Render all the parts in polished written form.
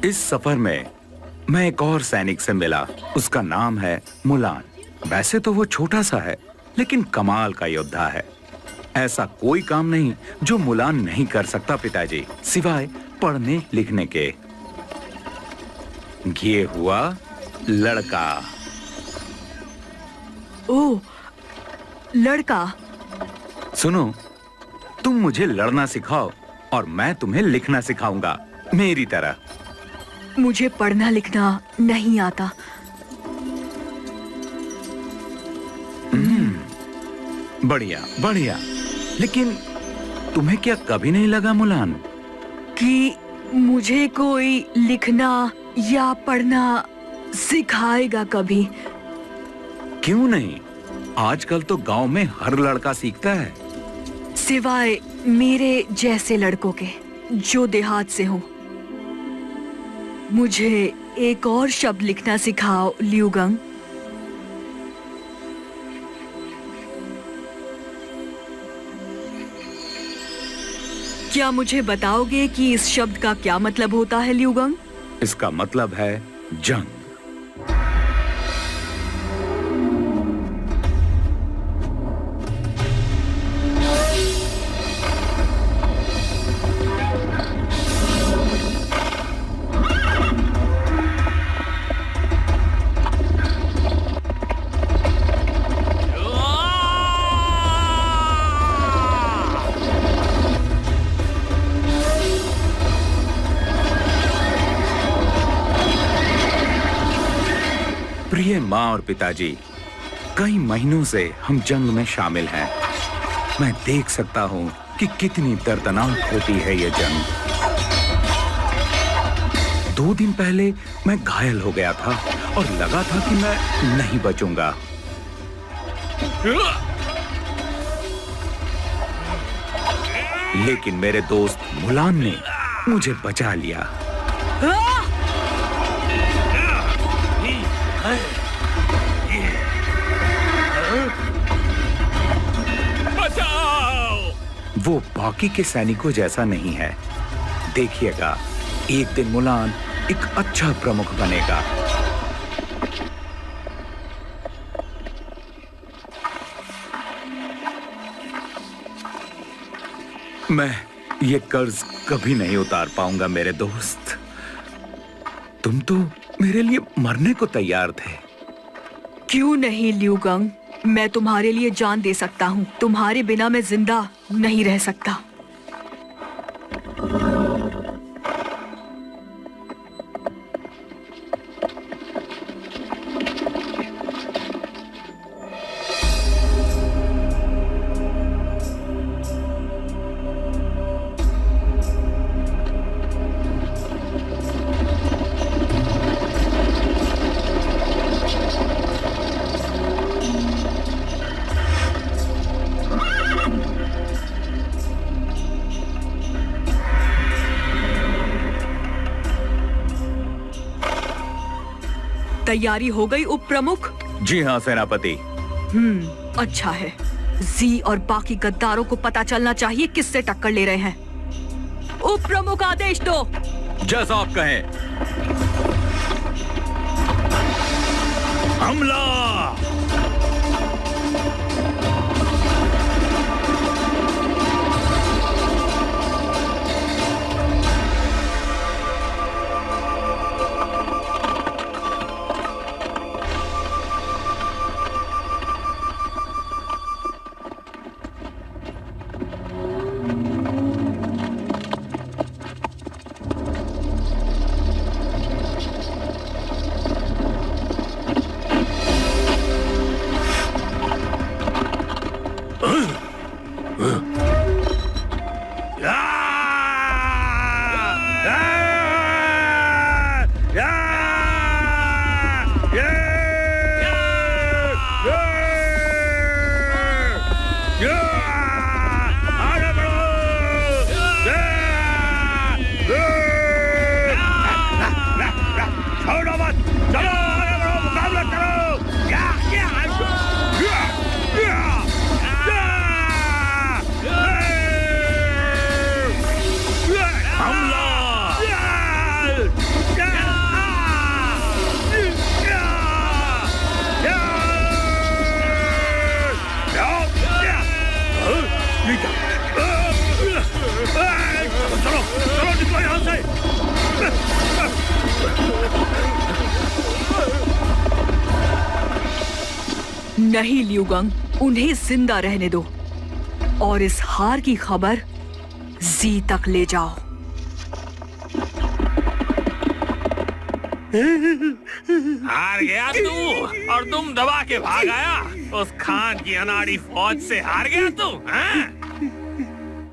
इस सफर में मैं एक और सैनिक से मिला। उसका नाम है मुलान। वैसे तो वो छोटा सा है, लेकिन कमाल का योद्धा है। ऐसा कोई काम नहीं जो मुलान नहीं कर सकता पिताजी, सिवाय पढ़ने लिखने के। ये हुआ लड़का। ओह, लड़का। सुनो, तुम मुझे लड़ना सिखाओ और मैं तुम्हें लिखना सिखाऊंगा, मेरी तरह। मुझे पढ़ना लिखना नहीं आता। बढ़िया बढ़िया। लेकिन तुम्हें क्या कभी नहीं लगा मुलान कि मुझे कोई लिखना या पढ़ना सिखाएगा कभी? क्यों नहीं? आजकल तो गांव में हर लड़का सीखता है, सिवाय मेरे जैसे लड़कों के जो देहात से हो। मुझे एक और शब्द लिखना सिखाओ ल्यूगंग। क्या मुझे बताओगे कि इस शब्द का क्या मतलब होता है ल्यूगंग? इसका मतलब है जंग। प्रिय माँ और पिताजी, कई महीनों से हम जंग में शामिल हैं। मैं देख सकता हूँ कि कितनी दर्दनाक होती है ये जंग। 2 दिन पहले मैं घायल हो गया था और लगा था कि मैं नहीं बचूंगा। लेकिन मेरे दोस्त मुलान ने मुझे बचा लिया। वो बाकी के सैनिकों जैसा नहीं है। देखिएगा, एक दिन मुलान एक अच्छा प्रमुख बनेगा। मैं ये कर्ज कभी नहीं उतार पाऊंगा मेरे दोस्त। तुम तो मेरे लिए मरने को तैयार थे। क्यों नहीं ल्यूगंग, मैं तुम्हारे लिए जान दे सकता हूँ। तुम्हारे बिना मैं जिंदा नहीं रह सकता। तैयारी हो गई उप प्रमुख? जी हाँ सेनापति। अच्छा है। जी और बाकी गद्दारों को पता चलना चाहिए किससे टक्कर ले रहे हैं। उप प्रमुख आदेश दो। जैसा आप कहें। हमला! नहीं ल्यूगंग, उन्हें जिंदा रहने दो और इस हार की खबर जी तक ले जाओ। हार गया तू और तुम दबा के भाग आया। उस खान की अनाड़ी फौज से हार गया तू, हाँ?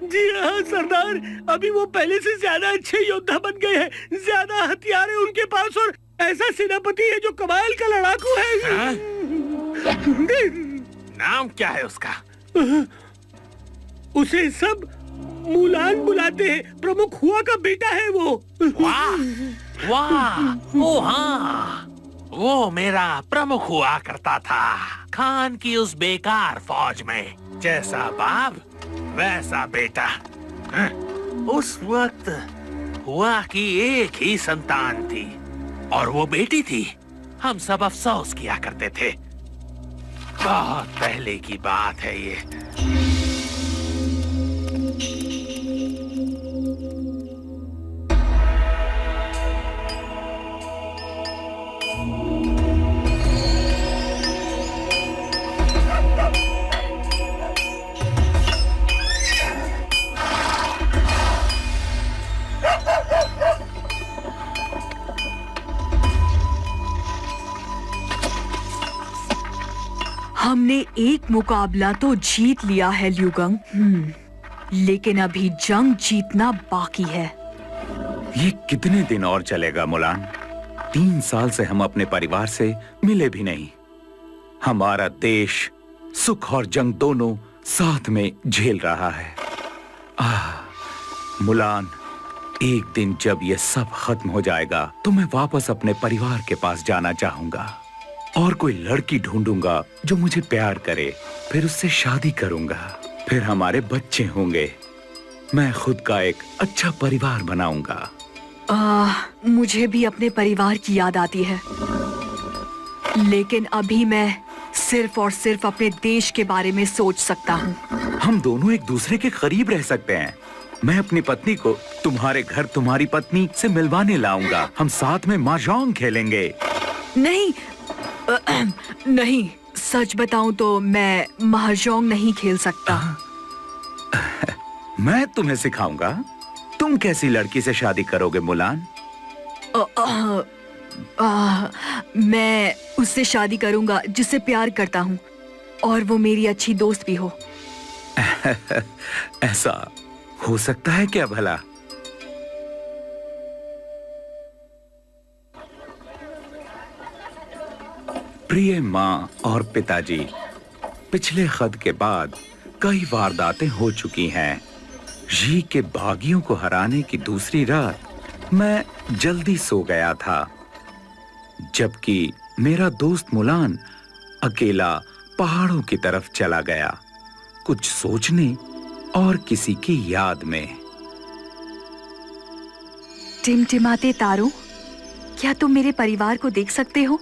जी हाँ सरदार, अभी वो पहले से ज्यादा अच्छे योद्धा बन गए हैं, ज्यादा हथियार है उनके पास और ऐसा सेनापति है जो कमाल का लड़ाकू है। हाँ? नाम क्या है उसका? उसे सब मुलान बुलाते हैं, प्रमुख हुआ का बेटा है वो। वाह वाह, ओ हाँ, वो मेरा प्रमुख हुआ करता था खान की उस बेकार फौज में। जैसा बाप वैसा बेटा। हाँ? उस वक्त हुआ की एक ही संतान थी और वो बेटी थी। हम सब अफसोस किया करते थे। बहुत पहले की बात है ये। हमने एक मुकाबला तो जीत लिया है ल्यूगंग, लेकिन अभी जंग जीतना बाकी है। ये कितने दिन और चलेगा मुलान? 3 साल से हम अपने परिवार से मिले भी नहीं। हमारा देश सुख और जंग दोनों साथ में झेल रहा है। मुलान, एक दिन जब ये सब खत्म हो जाएगा तो मैं वापस अपने परिवार के पास जाना चाहूंगा और कोई लड़की ढूंढूंगा जो मुझे प्यार करे, फिर उससे शादी करूंगा, फिर हमारे बच्चे होंगे, मैं खुद का एक अच्छा परिवार बनाऊंगा। मुझे भी अपने परिवार की याद आती है, लेकिन अभी मैं सिर्फ और सिर्फ अपने देश के बारे में सोच सकता हूँ। हम दोनों एक दूसरे के करीब रह सकते हैं। मैं अपनी पत्नी को तुम्हारे घर तुम्हारी पत्नी से मिलवाने लाऊंगा। हम साथ में mahjong खेलेंगे। नहीं, नहीं, सच बताऊं तो मैं mahjong नहीं खेल सकता। मैं तुम्हें सिखाऊंगा। तुम कैसी लड़की से शादी करोगे मुलान? मैं उससे शादी करूंगा जिससे प्यार करता हूँ और वो मेरी अच्छी दोस्त भी हो। ऐसा हो सकता है क्या भला? प्रिय माँ और पिताजी, पिछले खत के बाद कई वारदातें हो चुकी हैं। जी के बागियों को हराने की दूसरी रात मैं जल्दी सो गया था, जबकि मेरा दोस्त मुलान अकेला पहाड़ों की तरफ चला गया, कुछ सोचने और किसी की याद में। टिमटिमाते तारों, क्या तुम मेरे परिवार को देख सकते हो?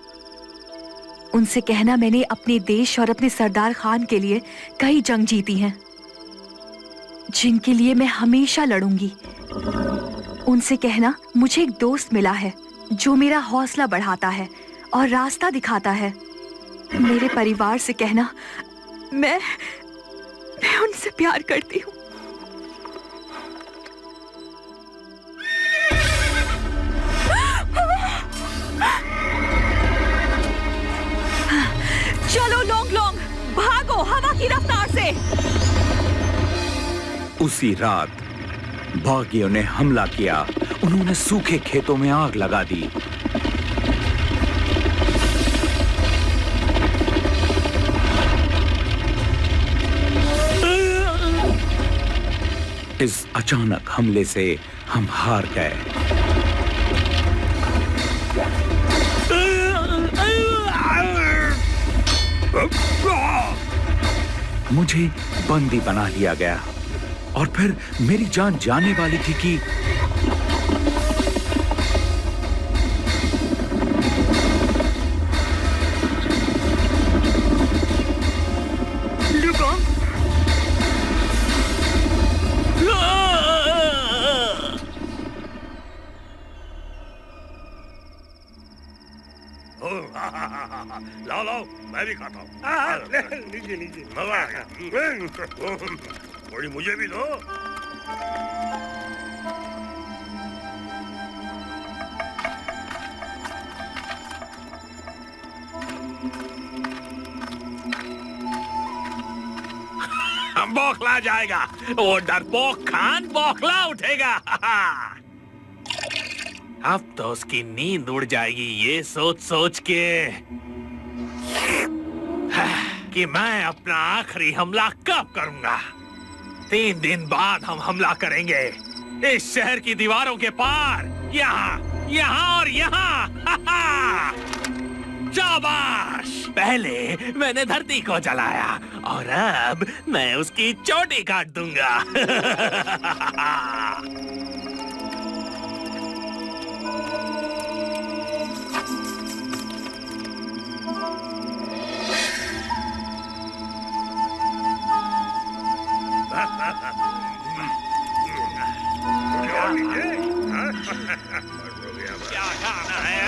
उनसे कहना मैंने अपने देश और अपने सरदार खान के लिए कई जंग जीती हैं, जिनके लिए मैं हमेशा लड़ूंगी। उनसे कहना मुझे एक दोस्त मिला है जो मेरा हौसला बढ़ाता है और रास्ता दिखाता है। मेरे परिवार से कहना मैं उनसे प्यार करती हूँ। चलो लोंग लोंग, भागो हवा की रफ्तार से। उसी रात बागियों ने हमला किया। उन्होंने सूखे खेतों में आग लगा दी। इस अचानक हमले से हम हार गए। मुझे बंदी बना लिया गया और फिर मेरी जान जाने वाली थी कि लाओ लाओ, मैं भी खाता हूँ। लीजिए लीजिए। मजा आ गया। थोड़ी मुझे भी दो। बौखला जाएगा, वो डरपोक खान बौखला उठेगा। अब तो उसकी नींद उड़ जाएगी ये सोच सोच के कि मैं अपना आखिरी हमला कब करूंगा। 3 दिन बाद हम हमला करेंगे इस शहर की दीवारों के पार, यहाँ यहाँ और यहाँ। शाबाश, पहले मैंने धरती को जलाया और अब मैं उसकी चोटी काट दूंगा। क्या खाना है?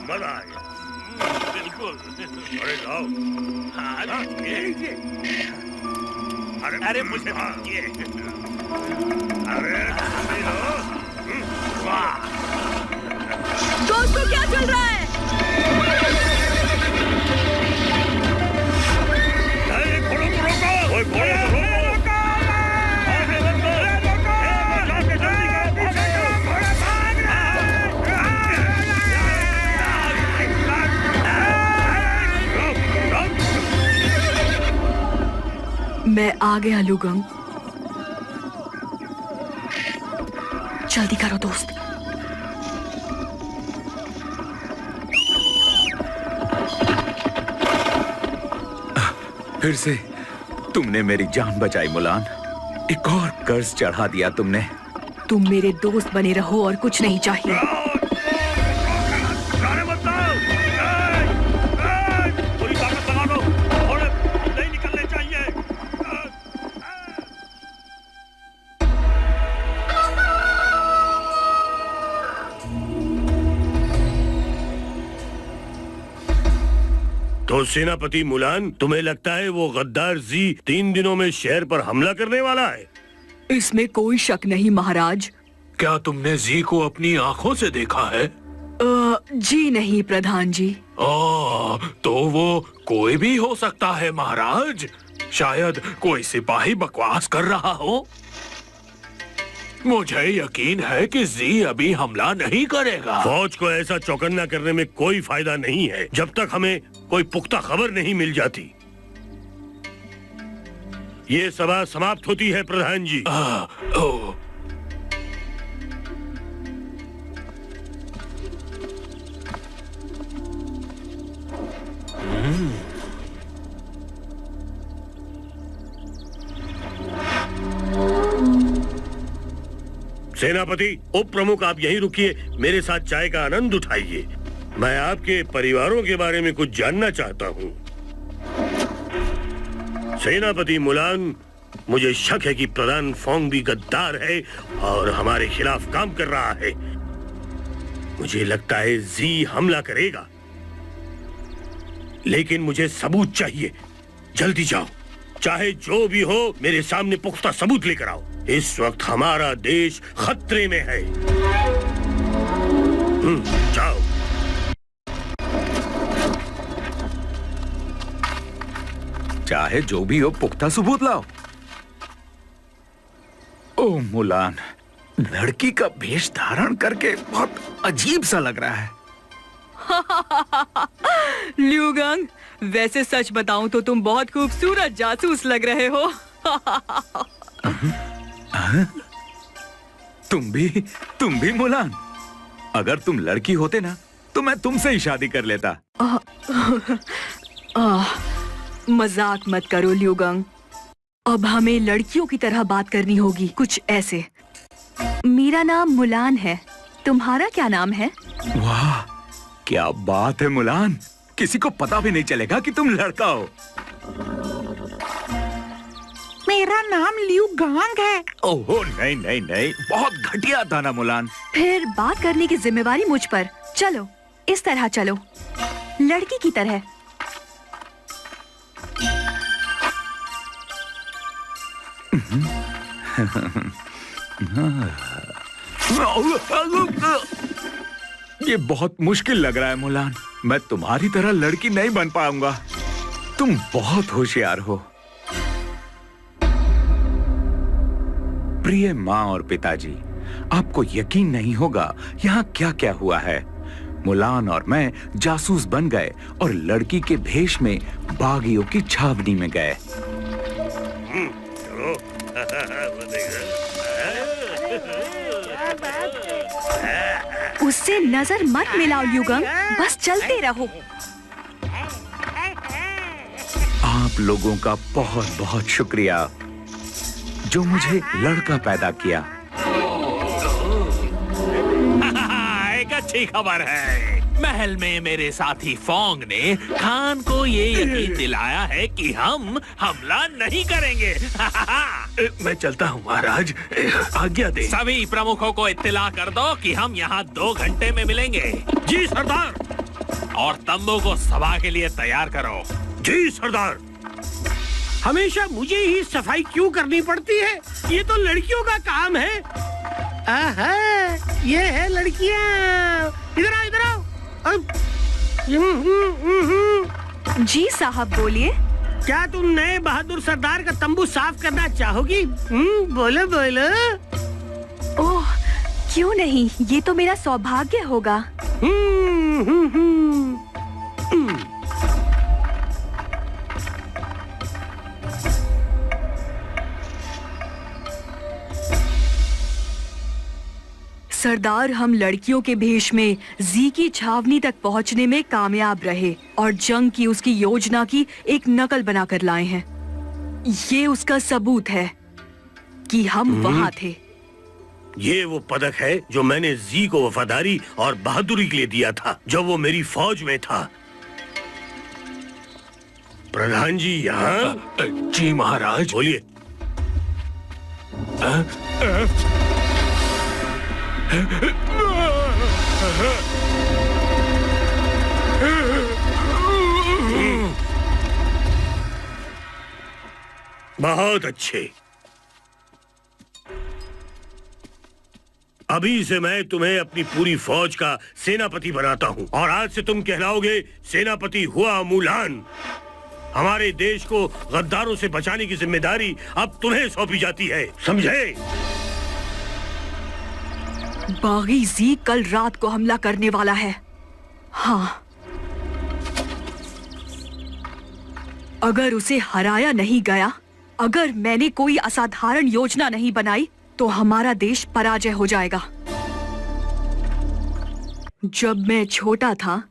मजा आ गया। बिल्कुल। अरे लाओ। हाँ, लीजिए। अरे मुझे दीजिए। अरे तुम भी लो। वाह, दोस्तों क्या चल रहा है? अरे घोड़ों को रोको। ओए घोड़े को रोको। आगे मत दो। जल्दी करो, पीछे करो। घोड़ा भाग रहा है। मैं आ गया लुगंग। जल्दी करो दोस्त। फिर से तुमने मेरी जान बचाई मुलान। एक और कर्ज चढ़ा दिया तुमने। तुम मेरे दोस्त बने रहो और कुछ नहीं चाहिए। अरे मत दो। पूरी ताकत लगा दो। घोड़े नहीं निकलने चाहिए। तो सेनापति मुलान, तुम्हें लगता है वो गद्दार जी 3 दिनों में शहर पर हमला करने वाला है? इसमें कोई शक नहीं महाराज। क्या तुमने जी को अपनी आंखों से देखा है? जी नहीं प्रधान जी। तो वो कोई भी हो सकता है महाराज। शायद कोई सिपाही बकवास कर रहा हो। मुझे यकीन है कि जी अभी हमला नहीं करेगा। फौज को ऐसा चौकन्ना करने में कोई फायदा नहीं है जब तक हमें कोई पुख्ता खबर नहीं मिल जाती। ये सभा समाप्त होती है प्रधान जी। ओ, सेनापति, उप प्रमुख, आप यहीं रुकिए, मेरे साथ चाय का आनंद उठाइए। मैं आपके परिवारों के बारे में कुछ जानना चाहता हूँ। सेनापति मुलान, मुझे शक है कि प्रधान फोंग भी गद्दार है और हमारे खिलाफ काम कर रहा है। मुझे लगता है जी हमला करेगा, लेकिन मुझे सबूत चाहिए। जल्दी जाओ, चाहे जो भी हो मेरे सामने पुख्ता सबूत लेकर आओ। इस वक्त हमारा देश खतरे में है। जाओ। चाहे जो भी हो पुख्ता सबूत लाओ। ओ मुलान, लड़की का भेष धारण करके बहुत अजीब सा लग रहा है। ल्यूगंग, वैसे सच बताऊं तो तुम बहुत खूबसूरत जासूस लग रहे हो। तुम भी मुलान। अगर तुम लड़की होते ना तो मैं तुमसे ही शादी कर लेता। मजाक मत करो ल्यूगंग। अब हमें लड़कियों की तरह बात करनी होगी, कुछ ऐसे। मेरा नाम मुलान है, तुम्हारा क्या नाम है? वाह, क्या बात है मुलान। किसी को पता भी नहीं चलेगा कि तुम लड़का हो। मेरा नाम लियू गांग है। ओहो नहीं नहीं नहीं, बहुत घटिया था ना मुलान। फिर बात करने की जिम्मेवारी मुझ पर। चलो, इस तरह चलो। लड़की की तरह। ये बहुत मुश्किल लग रहा है मुलान। मैं तुम्हारी तरह लड़की नहीं बन पाऊंगा। तुम बहुत होशियार हो। प्रिय माँ और पिताजी, आपको यकीन नहीं होगा यहाँ क्या क्या हुआ है। मुलान और मैं जासूस बन गए और लड़की के भेष में बागियों की छावनी में गए। उससे नजर मत मिलाओ ल्यूगंग, बस चलते रहो। आप लोगों का बहुत बहुत शुक्रिया जो मुझे लड़का पैदा किया। एक अच्छी खबर है। महल में मेरे साथी फोंग ने खान को ये यकीन दिलाया है कि हम हमला नहीं करेंगे। मैं चलता हूँ महाराज, आज्ञा दे। सभी प्रमुखों को इत्तिला कर दो कि हम यहाँ 2 घंटे में मिलेंगे। जी सरदार। और तंबू को सभा के लिए तैयार करो। जी सरदार। हमेशा मुझे ही सफाई क्यों करनी पड़ती है? ये तो लड़कियों का काम है। आहा, ये है लड़कियाँ। इधर आओ, इधर आओ। जी साहब बोलिए। क्या तुम नए बहादुर सरदार का तंबू साफ करना चाहोगी? बोलो बोलो। ओह, क्यों नहीं, ये तो मेरा सौभाग्य होगा। सरदार, हम लड़कियों के भेष में जी की छावनी तक पहुंचने में कामयाब रहे और जंग की उसकी योजना की एक नकल बनाकर लाए हैं। ये उसका सबूत है कि हम वहां थे। ये वो पदक है जो मैंने जी को वफादारी और बहादुरी के लिए दिया था जब वो मेरी फौज में था। प्रधान जी यहाँ। जी महाराज। बोलिए। बहुत अच्छे। अभी से मैं तुम्हें अपनी पूरी फौज का सेनापति बनाता हूँ और आज से तुम कहलाओगे सेनापति हुआ मुलान। हमारे देश को गद्दारों से बचाने की जिम्मेदारी अब तुम्हें सौंपी जाती है, समझे? बागी जी कल रात को हमला करने वाला है। हाँ, अगर उसे हराया नहीं गया, अगर मैंने कोई असाधारण योजना नहीं बनाई, तो हमारा देश पराजय हो जाएगा। जब मैं छोटा था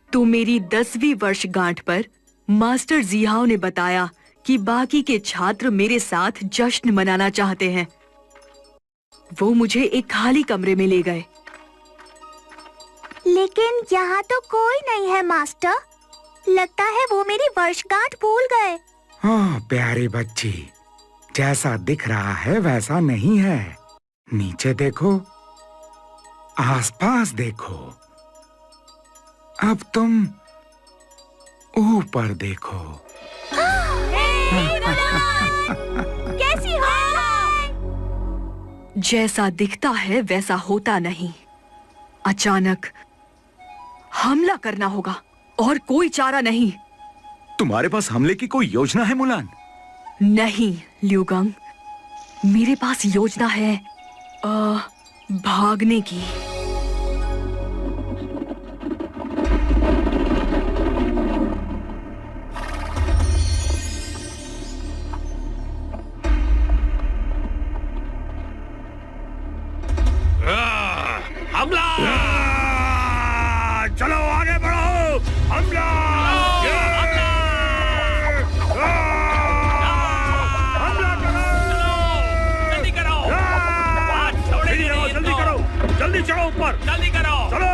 तो मेरी 10वीं वर्षगांठ पर मास्टर जिहाओ ने बताया कि बाकी के छात्र मेरे साथ जश्न मनाना चाहते हैं। वो मुझे एक खाली कमरे में ले गए। लेकिन यहाँ तो कोई नहीं है मास्टर। लगता है वो मेरी वर्षगांठ भूल गए। हाँ प्यारी बच्ची, जैसा दिख रहा है वैसा नहीं है। नीचे देखो, आसपास देखो। अब तुम ऊपर देखो। कैसी हो? जैसा दिखता है वैसा होता नहीं। अचानक हमला करना होगा और कोई चारा नहीं। तुम्हारे पास हमले की कोई योजना है मुलान? नहीं ल्यूगंग, मेरे पास योजना है भागने की। हमला! चलो आगे बढ़ो, हमला! जल्दी करो! आज छोड़ेंगे नहीं जल्दी इनको। करो, जल्दी चढ़ो ऊपर। जल्दी करो! चलो,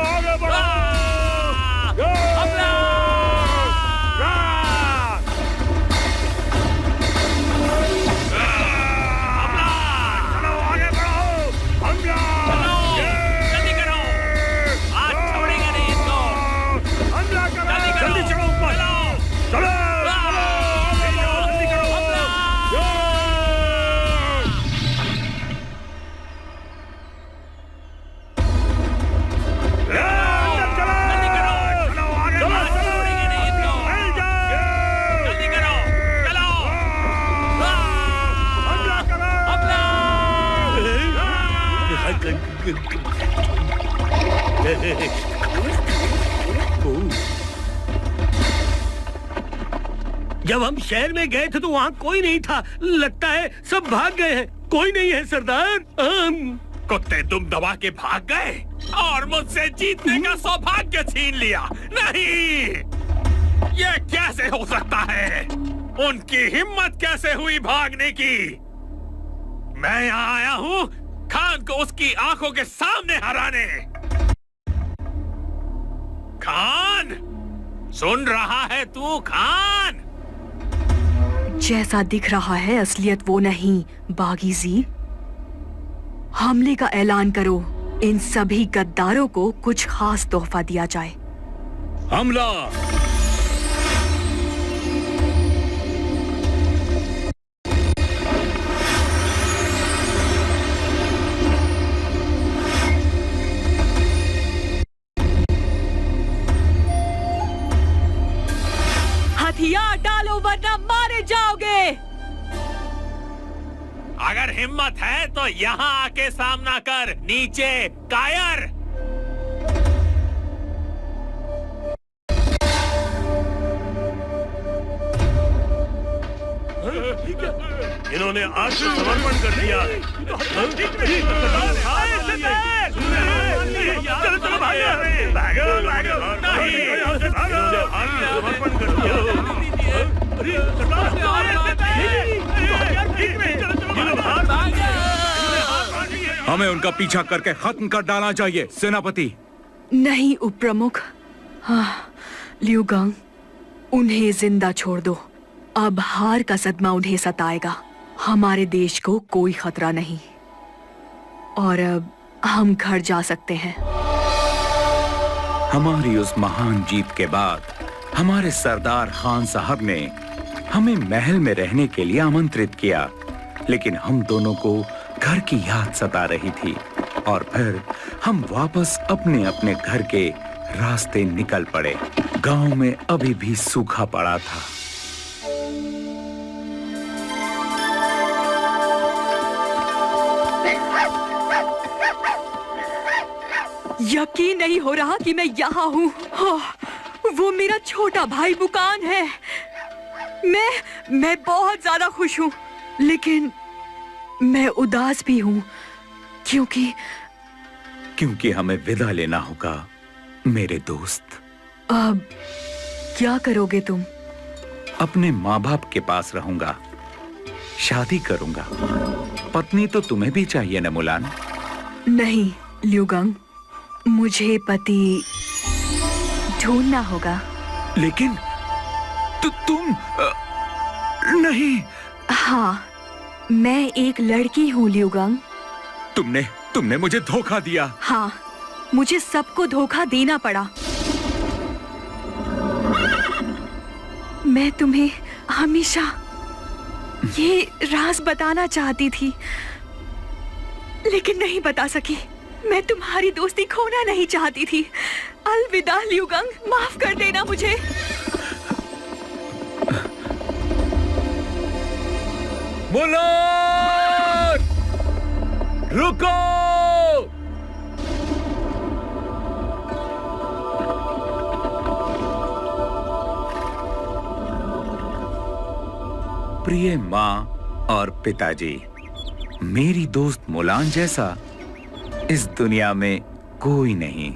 आगे बढ़ो। हमला! चलो आगे बढ़ो, हमला! जल्दी करो! आज छोड़ेंगे नहीं इनको। जब हम शहर में गए थे तो वहाँ कोई नहीं था। लगता है सब भाग गए हैं। कोई नहीं है सरदार। कुत्ते दुम दबा के भाग गए और मुझसे जीतने का सौभाग्य छीन लिया। नहीं, ये कैसे हो सकता है? उनकी हिम्मत कैसे हुई भागने की? मैं यहाँ आया हूँ खान को उसकी आंखों के सामने हराने। खान, सुन रहा है तू खान? जैसा दिख रहा है असलियत वो नहीं, बागी जी। हमले का ऐलान करो। इन सभी गद्दारों को कुछ खास तोहफा दिया जाए। हमला! हथियार डालो वरना मारे जाओगे। अगर हिम्मत है तो यहाँ आके सामना कर। नीचे कायर। इन्होंने आज समर्पण कर दिया। चलो चलो भागो भागो। समर्पण कर दिया। हमें उनका पीछा करके खत्म कर डालना चाहिए सेनापति। नहीं उपप्रमुख। हाँ, ल्यूगांग, उन्हें जिंदा छोड़ दो। अब हार का सदमा उन्हें सताएगा। हमारे देश को कोई खतरा नहीं और अब हम घर जा सकते हैं। हमारी उस महान जीत के बाद हमारे सरदार खान साहब ने हमें महल में रहने के लिए आमंत्रित किया, लेकिन हम दोनों को घर की याद सता रही थी और फिर हम वापस अपने अपने घर के रास्ते निकल पड़े। गांव में अभी भी सूखा पड़ा था। यकीन नहीं हो रहा कि मैं यहाँ हूँ। वो मेरा छोटा भाई बुकान है। मैं बहुत ज्यादा खुश हूँ, लेकिन मैं उदास भी हूँ क्योंकि हमें विदा लेना होगा मेरे दोस्त। अब क्या करोगे तुम? अपने माँ बाप के पास रहूंगा, शादी करूंगा। पत्नी तो तुम्हें भी चाहिए न मुलान? नहीं ल्यूगांग, मुझे पति ढूंढना होगा। लेकिन तुम नहीं। हाँ, मैं एक लड़की हूँ ल्यूगांग। तुमने मुझे धोखा दिया। हाँ, मुझे सबको धोखा देना पड़ा। मैं तुम्हें हमेशा ये राज बताना चाहती थी, लेकिन नहीं बता सकी। मैं तुम्हारी दोस्ती खोना नहीं चाहती थी। अलविदा ल्यूगांग, माफ कर देना मुझे। मुलान, रुको! प्रिय माँ और पिताजी, मेरी दोस्त मुलान जैसा इस दुनिया में कोई नहीं।